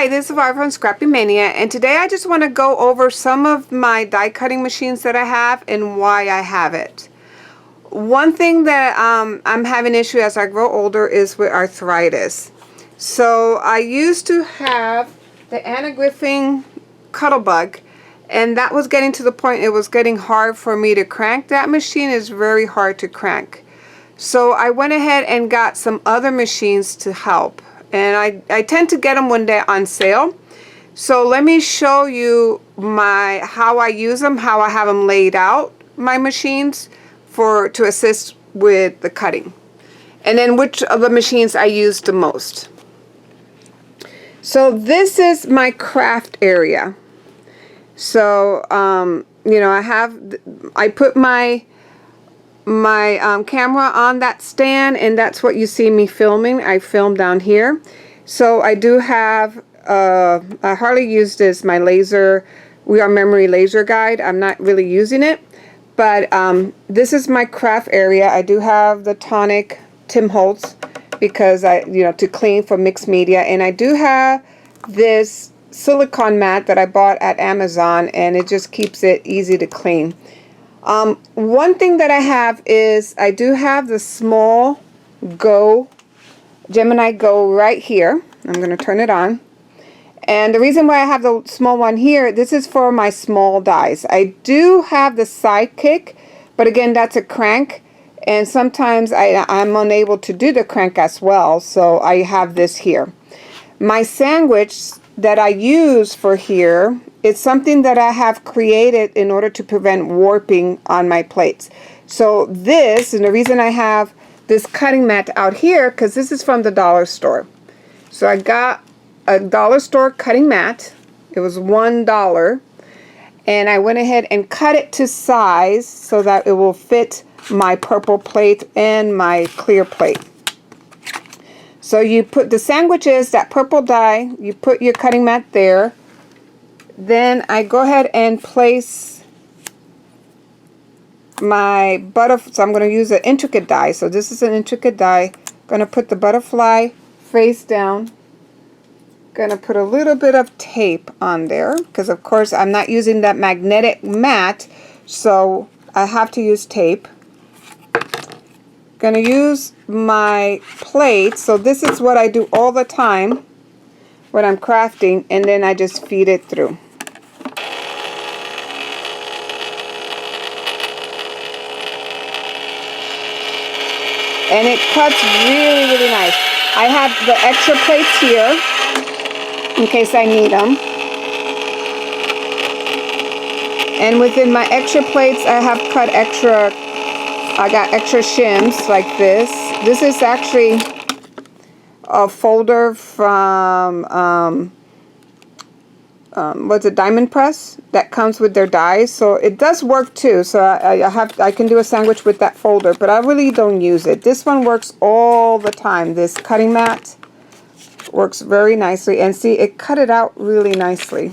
Hi, this is Barbara from Scrappy Mania, and today I just want to go over some of my die cutting machines that I have and why I have it. One thing that I'm having issue as I grow older is with arthritis. So I used to have the Anna Griffin Cuttlebug, and that was getting to the point it was getting hard for me to crank. That machine is very hard to crank. So I went ahead and got some other machines to help. And I tend to get them when they're on sale. So let me show you how I use them, how I have them laid out, my machines, to assist with the cutting. And then which of the machines I use the most. So this is my craft area. So, you know, I put my camera on that stand, and that's what you see me filming. I film down here. So I do have I hardly use this, my laser We Are Memory laser guide. I'm not really using it, but this is my craft area. I do have the Tonic Tim Holtz because to clean for mixed media, and I do have this silicone mat that I bought at Amazon, and it just keeps it easy to clean. One thing that I have is I do have the small Gemini Go right here. I'm going to turn it on. And the reason why I have the small one here, this is for my small dies. I do have the Sidekick, but again, that's a crank. And sometimes I'm unable to do the crank as well, so I have this here. My sandwich that I use for here, it's something that I have created in order to prevent warping on my plates. So this, and the reason I have this cutting mat out here, because this is from the dollar store. So I got a dollar store cutting mat. It was $1. And I went ahead and cut it to size so that it will fit my purple plate and my clear plate. So you put the sandwiches, that purple die, you put your cutting mat there. Then I go ahead and place my butterfly. So I'm going to use an intricate die. So this is an intricate die. Going to put the butterfly face down. Going to put a little bit of tape on there because of course I'm not using that magnetic mat, so I have to use tape. Going to use my plate. So this is what I do all the time when I'm crafting, and then I just feed it through. And it cuts really, really nice. I have the extra plates here in case I need them. And within my extra plates, I have cut extra. I got extra shims like this. This is actually a folder from what's it, Diamond Press, that comes with their dies. So it does work too. So I can do a sandwich with that folder, but I really don't use it. This one works all the time. This cutting mat works very nicely, and see, it cut it out really nicely.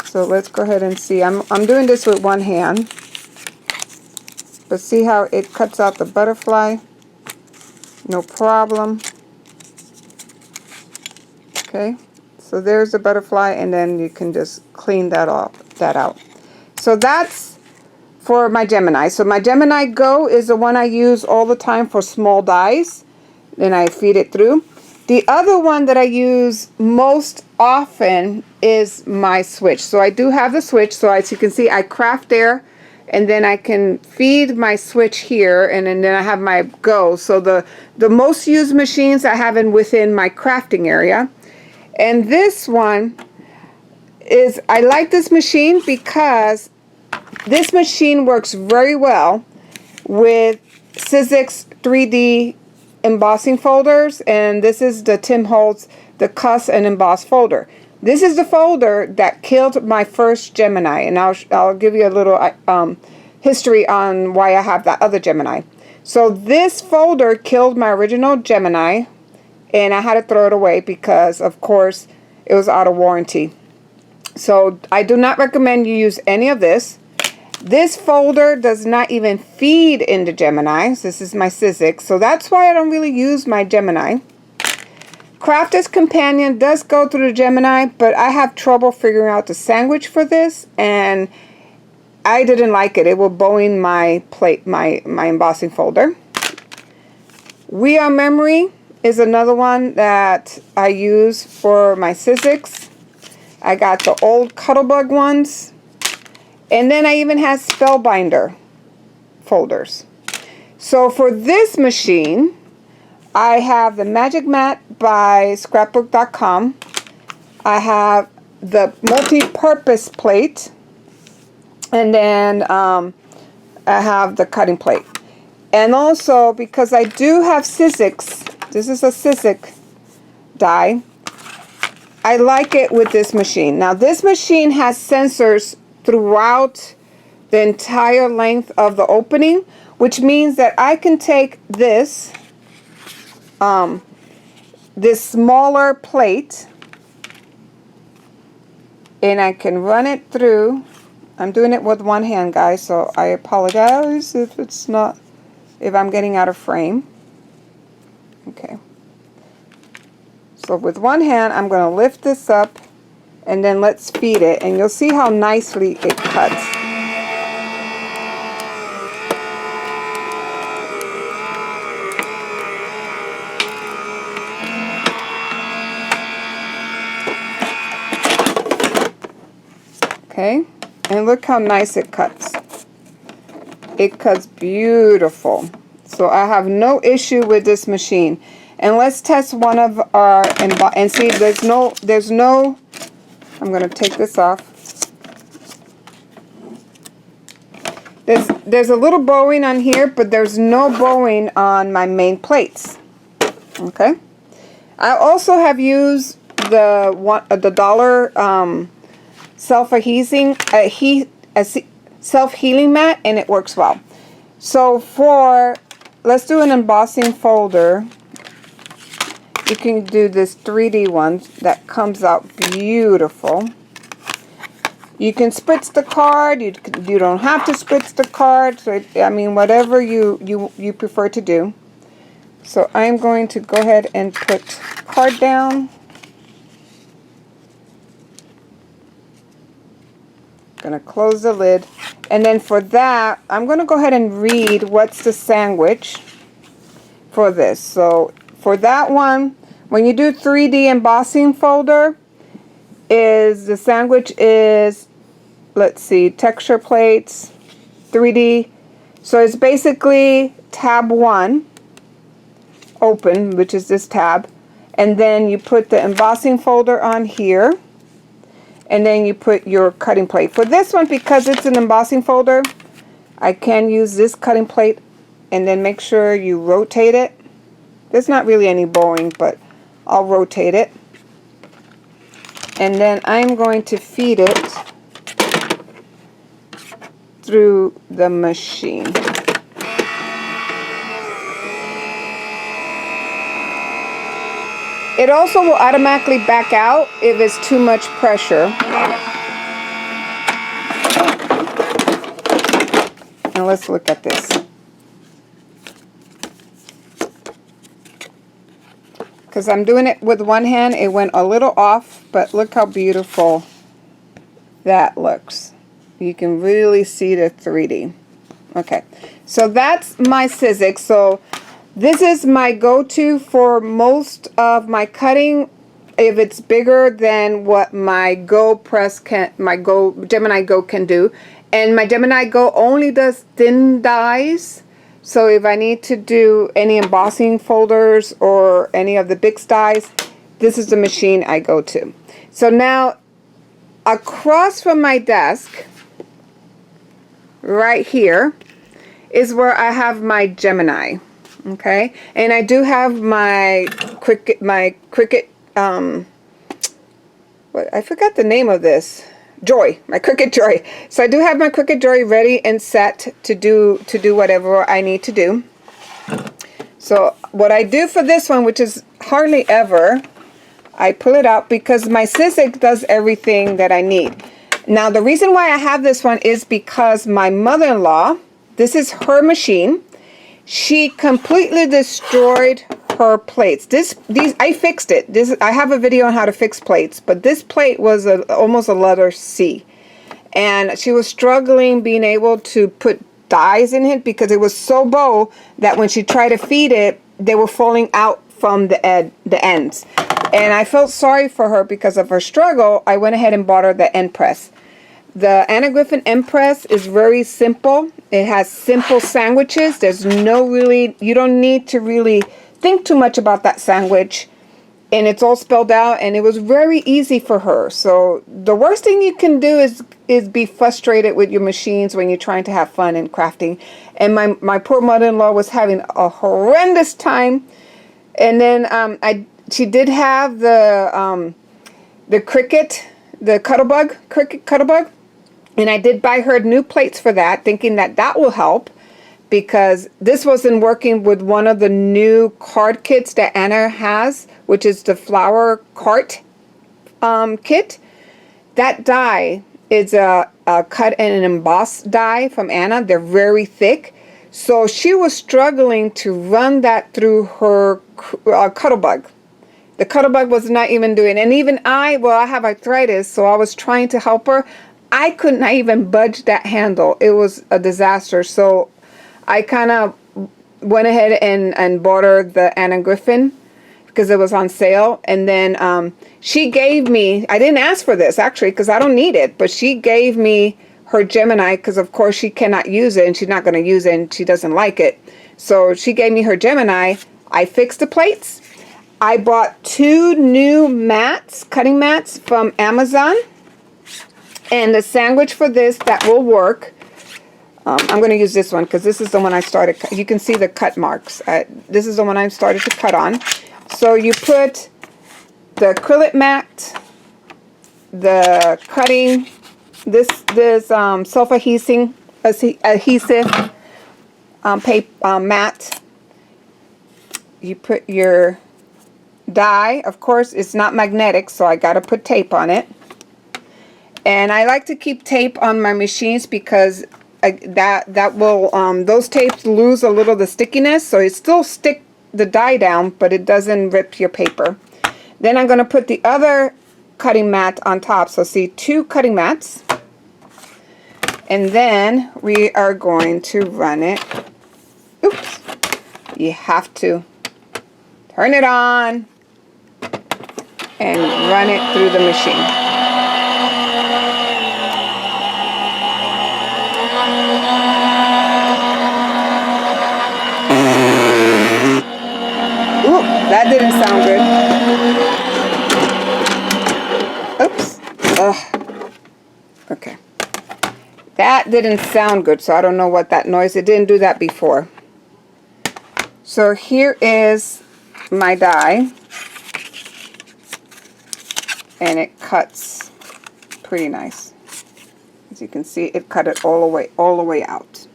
So let's go ahead and see. I'm doing this with one hand, but see how it cuts out the butterfly? No problem. Okay, so there's the butterfly, and then you can just clean that out. So that's for my Gemini. So my Gemini Go is the one I use all the time for small dies. Then I feed it through. The other one that I use most often is my switch. So I do have the switch. So as you can see, I craft there, and then I can feed my switch here, and then I have my Go. So the most used machines I have within my crafting area. And this one is, I like this machine because this machine works very well with Sizzix 3D embossing folders, and this is the Tim Holtz, the Cuss and Emboss folder. This is the folder that killed my first Gemini, and I'll give you a little history on why I have that other Gemini. So this folder killed my original Gemini, and I had to throw it away because of course it was out of warranty. So I do not recommend you use any of this. This folder does not even feed into Gemini. This is my Sizzix, so that's why I don't really use my Gemini. Crafter's Companion does go through the Gemini, but I have trouble figuring out the sandwich for this, and I didn't like it. It will bowing my plate, my embossing folder. We Are Memory is another one that I use for my Sizzix. I got the old Cuttlebug ones. And then I even have Spellbinder folders. So for this machine, I have the Magic Mat by Scrapbook.com. I have the multi-purpose plate. And then I have the cutting plate. And also, because I do have Sizzix, this is a Sizzix die, I like it with this machine. Now, this machine has sensors throughout the entire length of the opening, which means that I can take this, this smaller plate, and I can run it through. I'm doing it with one hand, guys, so I apologize if it's not, if I'm getting out of frame. Okay. So with one hand, I'm going to lift this up, and then let's feed it, and you'll see how nicely it cuts. Okay, and look how nice it cuts. It cuts beautiful. So I have no issue with this machine. And let's test one of our, and see, there's no, I'm going to take this off. There's a little bowing on here, but there's no bowing on my main plates. Okay. I also have used the dollar self-adhesing self-healing mat, and it works well. So let's do an embossing folder. You can do this 3D one that comes out beautiful. You can spritz the card. You don't have to spritz the card. So I mean, whatever you prefer to do. So I'm going to go ahead and put card down. Going to close the lid, and then for that I'm going to go ahead and read what's the sandwich for this. So for that one, when you do 3D embossing folder, the sandwich is, let's see, texture plates, 3D. So it's basically tab 1, open, which is this tab, and then you put the embossing folder on here, and then you put your cutting plate. For this one, because it's an embossing folder, I can use this cutting plate, and then make sure you rotate it. There's not really any bowing, but I'll rotate it. And then I'm going to feed it through the machine. It also will automatically back out if it's too much pressure. Now let's look at this. Because I'm doing it with one hand, it went a little off, but look how beautiful that looks. You can really see the 3D. Okay, so that's my Sizzix. So this is my go-to for most of my cutting. If it's bigger than what my Gemini Go can do. And my Gemini Go only does thin dies. So if I need to do any embossing folders or any of the big dies, this is the machine I go to. So now, across from my desk, right here, is where I have my Gemini. Okay, and I do have my Cricut, what, I forgot the name of this, Joy, my Cricut Joy. So I do have my Cricut Joy ready and set to do whatever I need to do. So what I do for this one, which is hardly ever, I pull it out because my Sizzix does everything that I need. Now the reason why I have this one is because my mother-in-law, this is her machine. She completely destroyed her plates. These I fixed it. I have a video on how to fix plates, but this plate was almost a letter C, and she was struggling being able to put dies in it because it was so bow that when she tried to feed it, they were falling out from the ends. And I felt sorry for her because of her struggle. I went ahead and bought her the end press. The Anna Griffin end press is very simple. It has simple sandwiches. There's no really, you don't need to really think too much about that sandwich. And it's all spelled out, and it was very easy for her. So the worst thing you can do is be frustrated with your machines when you're trying to have fun in crafting. And my poor mother-in-law was having a horrendous time. And then she did have the Cricut, the Cuttlebug, and I did buy her new plates for that, thinking that that will help, because this wasn't working with one of the new card kits that Anna has, which is the flower cart kit. That die is a cut and an embossed die from Anna. They're very thick. So she was struggling to run that through her Cuttlebug. The Cuttlebug was not even doing it. And even I have arthritis, so I was trying to help her. I could not even budge that handle. It was a disaster. So I kind of went ahead and bought her the Anna Griffin because it was on sale. And then she gave me, I didn't ask for this actually because I don't need it, but she gave me her Gemini because of course she cannot use it and she's not going to use it and she doesn't like it. So she gave me her Gemini. I fixed the plates. I bought 2 new mats, cutting mats from Amazon. And the sandwich for this that will work. I'm going to use this one because this is the one I started. You can see the cut marks. This is the one I started to cut on. So you put the acrylic mat, the cutting, this self-adhesive paper mat. You put your die. Of course, it's not magnetic, so I got to put tape on it. And I like to keep tape on my machines because that will those tapes lose a little of the stickiness, so it still stick the die down, but it doesn't rip your paper. Then I'm going to put the other cutting mat on top. So see, 2 cutting mats, and then we are going to run it. Oops! You have to turn it on and run it through the machine. That didn't sound good. Oops. Ugh. Okay. That didn't sound good, so I don't know what that noise. It didn't do that before. So here is my die. And it cuts pretty nice. As you can see, it cut it all the way out.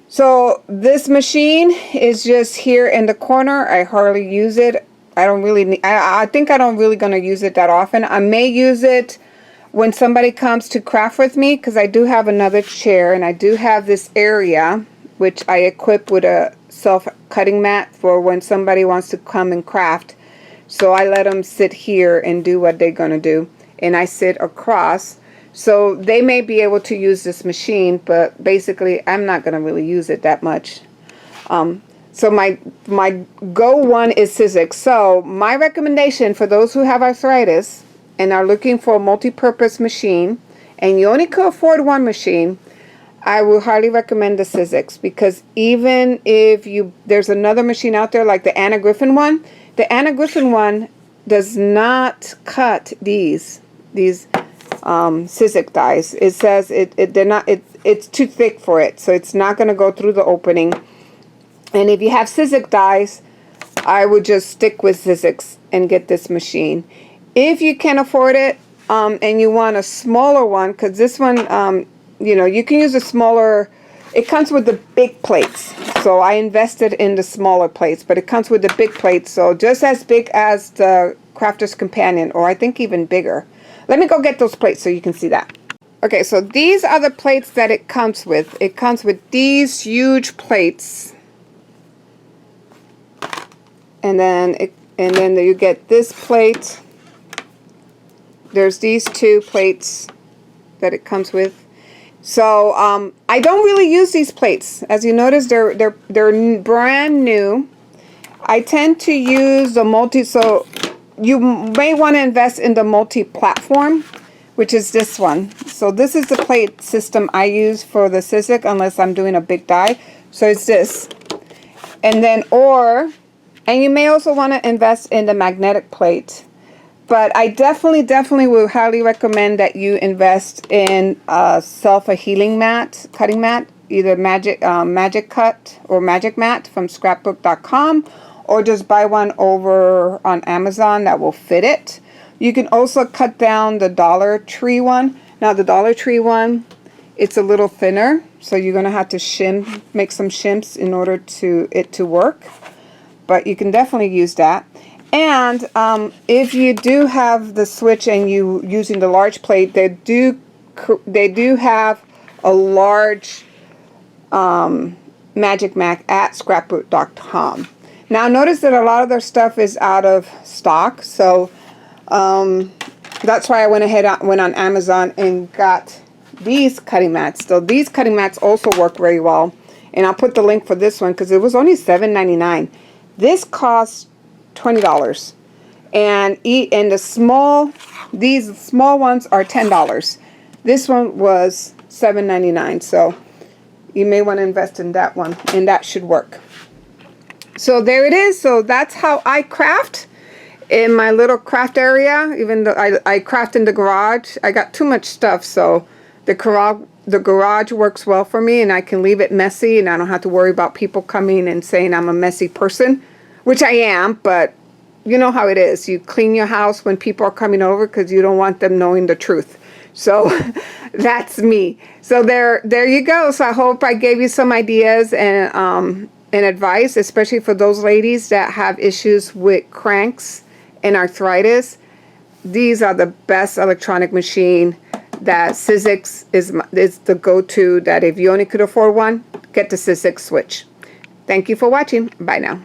So this machine is just here in the corner. I hardly use it. I don't really need, I think I don't really gonna use it that often. I may use it when somebody comes to craft with me, because I do have another chair and I do have this area which I equip with a self-cutting mat for when somebody wants to come and craft. So I let them sit here and do what they're gonna do, and I sit across. So they may be able to use this machine, but basically I'm not going to really use it that much. So my go one is Sizzix. So my recommendation for those who have arthritis and are looking for a multi-purpose machine, and you only can afford one machine, I would highly recommend the Sizzix, because even if there's another machine out there like the Anna Griffin one, the Anna Griffin one does not cut these Sizzix dies. It says it's too thick for it, so it's not going to go through the opening. And if you have Sizzix dies, I would just stick with Sizzix and get this machine. If you can afford it, and you want a smaller one, because this one, you can use a smaller. It comes with the big plates, so I invested in the smaller plates, but it comes with the big plates, so just as big as the Crafter's Companion, or I think even bigger. Let me go get those plates so you can see that. Okay, so these are the plates that it comes with. It comes with these huge plates. and then you get this plate. There's these two plates that it comes with. So I don't really use these plates. As you notice, they're brand new. I tend to use the multi, so you may want to invest in the multi-platform, which is this one. So this is the plate system I use for the Sizzix, unless I'm doing a big die. So it's this. And then, and you may also want to invest in the magnetic plate. But I definitely would highly recommend that you invest in a healing mat, cutting mat, either Magic Cut or Magic Mat from scrapbook.com, or just buy one over on Amazon that will fit it. You can also cut down the Dollar Tree one. Now the Dollar Tree one, it's a little thinner, so you're gonna have to make some shims in order to it to work. But you can definitely use that. And if you do have the Switch and you using the large plate, they do have a large Magic Mat at scrapbook.com. Now notice that a lot of their stuff is out of stock, so that's why I went on Amazon and got these cutting mats. So these cutting mats also work very well, and I'll put the link for this one because it was only $7.99. This costs $20, and these small ones are $10. This one was $7.99, so you may want to invest in that one, and that should work. So there it is. So that's how I craft in my little craft area. Even though I craft in the garage, I got too much stuff, so the garage works well for me, and I can leave it messy, and I don't have to worry about people coming and saying I'm a messy person. Which I am, but you know how it is. You clean your house when people are coming over because you don't want them knowing the truth. So that's me. So there you go. So I hope I gave you some ideas and advice, especially for those ladies that have issues with cranks and arthritis. These are the best electronic machine. That Sizzix is the go-to. That if you only could afford one, get the Sizzix Switch. Thank you for watching. Bye now.